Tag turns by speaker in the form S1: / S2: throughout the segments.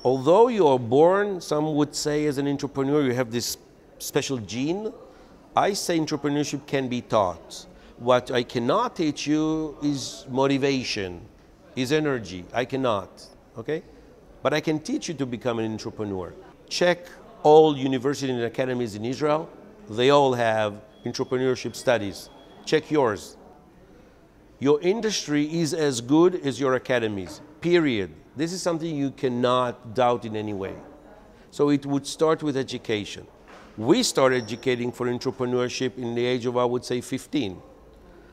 S1: Although you are born, some would say as an entrepreneur, you have this special gene. I say entrepreneurship can be taught. What I cannot teach you is motivation, is energy. I cannot, okay? But I can teach you to become an entrepreneur. Check all universities and academies in Israel. They all have entrepreneurship studies. Check yours. Your industry is as good as your academies, period. This is something you cannot doubt in any way. So it would start with education. We started educating for entrepreneurship in the age of, I would say, 15.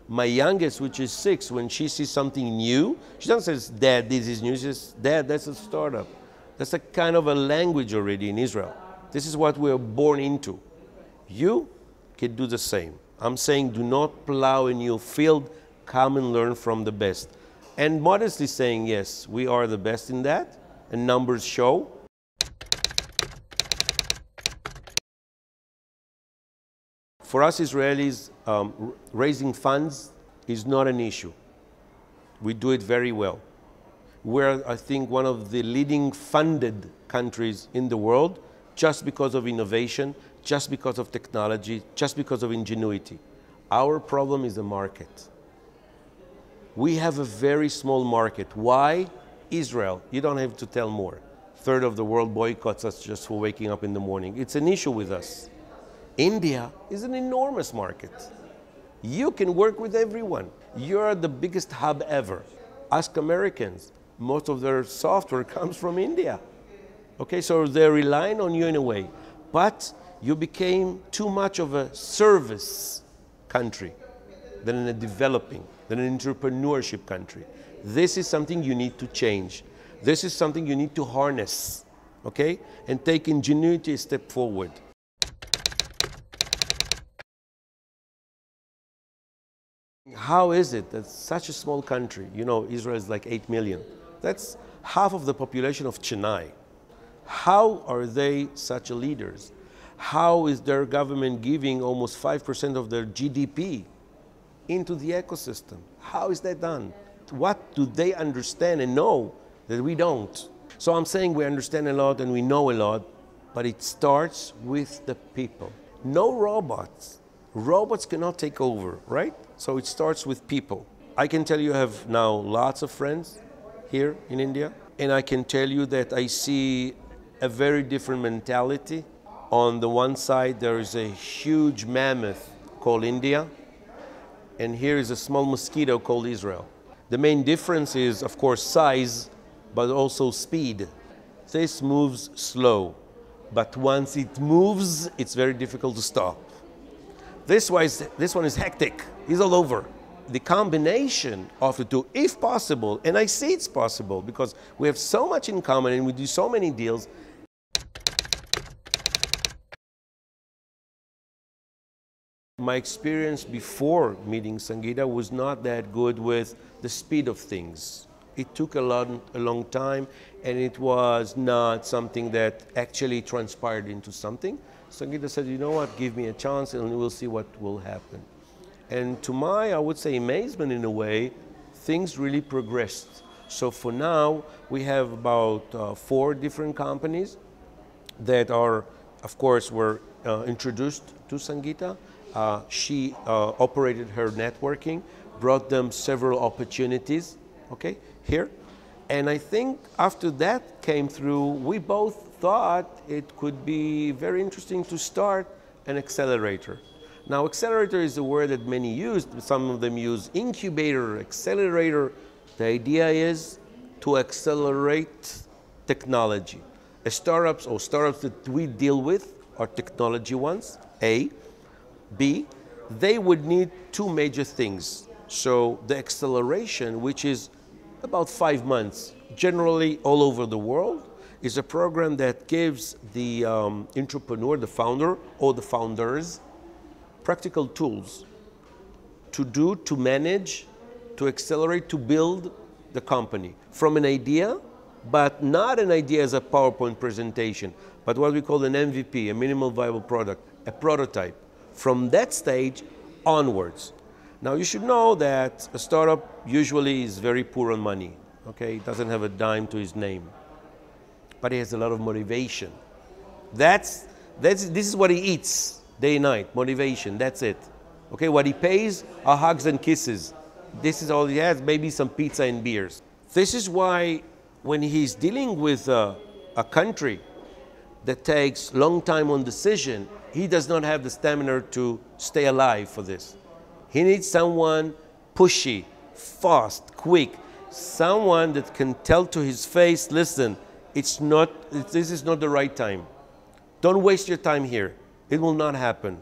S1: My youngest, which is 6, when she sees something new, she doesn't say, Dad, this is new. She says, Dad, that's a startup. That's a kind of a language already in Israel. This is what we are born into. You can do the same. I'm saying do not plow a new field, come and learn from the best. And modestly saying, yes, we are the best in that, and numbers show. For us Israelis, raising funds is not an issue. We do it very well. We're, I think, one of the leading funded countries in the world just because of innovation, just because of technology, just because of ingenuity. Our problem is the market. We have a very small market. Why? Israel. You don't have to tell more. A third of the world boycotts us just for waking up in the morning. It's an issue with us. India is an enormous market. You can work with everyone. You're the biggest hub ever. Ask Americans. Most of their software comes from India. Okay, so they're relying on you in a way. But you became too much of a service country than in a developing, than an entrepreneurship country. This is something you need to change. This is something you need to harness, okay? And take ingenuity a step forward. How is it that such a small country, you know, Israel is like 8 million. That's half of the population of Chennai. How are they such a leaders? How is their government giving almost 5% of their GDP into the ecosystem? How is that done? What do they understand and know that we don't? So I'm saying we understand a lot and we know a lot, but it starts with the people. No robots. Robots cannot take over, right? So it starts with people. I can tell you I have now lots of friends here in India, and I can tell you that I see a very different mentality. On the one side, there is a huge mammoth called India, and here is a small mosquito called Israel. The main difference is, of course, size, but also speed. This moves slow, but once it moves, it's very difficult to stop. This one is hectic. He's all over. The combination of the two, if possible, and I see it's possible because we have so much in common and we do so many deals. My experience before meeting Sangeeta was not that good with the speed of things. It took a long time, and it was not something that actually transpired into something. Sangeeta said, you know what, give me a chance and we'll see what will happen. And to my, I would say, amazement in a way, things really progressed. So for now, we have about 4 different companies that are, of course, were introduced to Sangeeta. She operated her networking, brought them several opportunities, okay, here. And I think after that came through, we both thought it could be very interesting to start an accelerator. Now, accelerator is a word that many use. Some of them use incubator, accelerator. The idea is to accelerate technology. Startups or startups that we deal with are technology ones, A. B, they would need 2 major things. So the acceleration, which is about 5 months, generally all over the world, is a program that gives the entrepreneur, the founder, or the founders, practical tools to do, to manage, to accelerate, to build the company. From an idea, but not an idea as a PowerPoint presentation, but what we call an MVP, a minimal viable product, a prototype. From that stage onwards. Now you should know that a startup usually is very poor on money, okay? It doesn't have a dime to his name. but he has a lot of motivation. This is what he eats day and night, motivation, that's it. Okay, what he pays are hugs and kisses. This is all he has, maybe some pizza and beers. This is why when he's dealing with a country that takes long time on decision, he does not have the stamina to stay alive for this. He needs someone pushy, fast, quick, someone that can tell to his face, listen, this is not the right time. Don't waste your time here. It will not happen.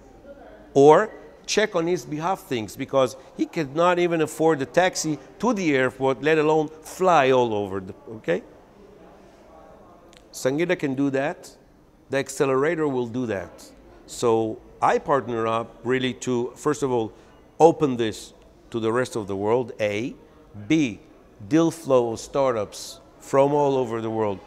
S1: Or check on his behalf things, because he cannot even afford a taxi to the airport, let alone fly all over, okay? Sangeeta can do that. The accelerator will do that. So I partner up really to, first of all, open this to the rest of the world, A. B, deal flow of startups from all over the world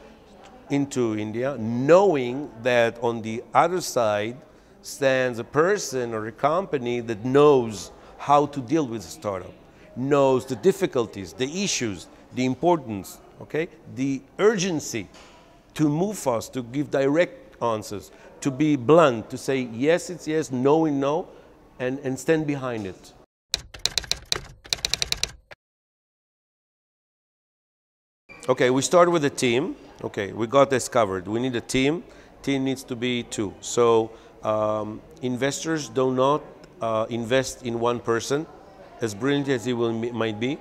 S1: into India, knowing that on the other side stands a person or a company that knows how to deal with a startup, knows the difficulties, the issues, the importance, okay? The urgency to move fast, to give direct answers, to be blunt, to say yes, it's yes, no, it's no, and stand behind it. Okay, we start with a team. Okay, we got this covered. We need a team. Team needs to be two. So investors do not invest in one person, as brilliant as he might be,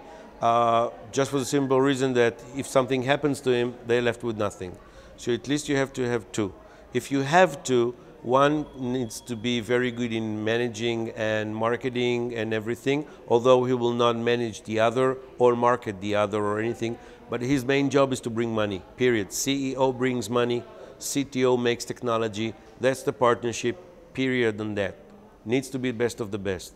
S1: just for the simple reason that if something happens to him, they're left with nothing. So at least you have to have two. If you have two, one needs to be very good in managing and marketing and everything, although he will not manage the other or market the other or anything. But his main job is to bring money, period. CEO brings money, CTO makes technology. That's the partnership, period on that. Needs to be best of the best.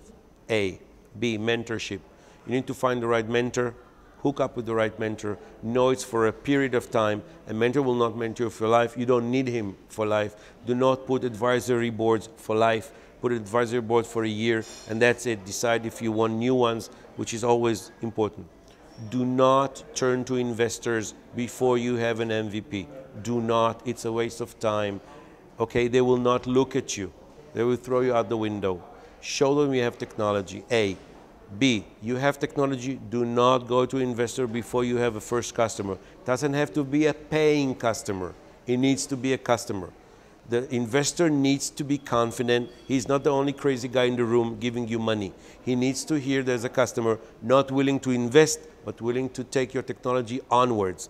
S1: A. B, mentorship. You need to find the right mentor, hook up with the right mentor, know it's for a period of time. A mentor will not mentor you for life. You don't need him for life. Do not put advisory boards for life. Put an advisory board for a year, and that's it. Decide if you want new ones, which is always important. Do not turn to investors before you have an MVP. Do not, it's a waste of time. Okay, they will not look at you. They will throw you out the window. Show them you have technology, A. B, you have technology, do not go to investor before you have a first customer. It doesn't have to be a paying customer. It needs to be a customer. The investor needs to be confident. He's not the only crazy guy in the room giving you money. He needs to hear there's a customer not willing to invest, but willing to take your technology onwards.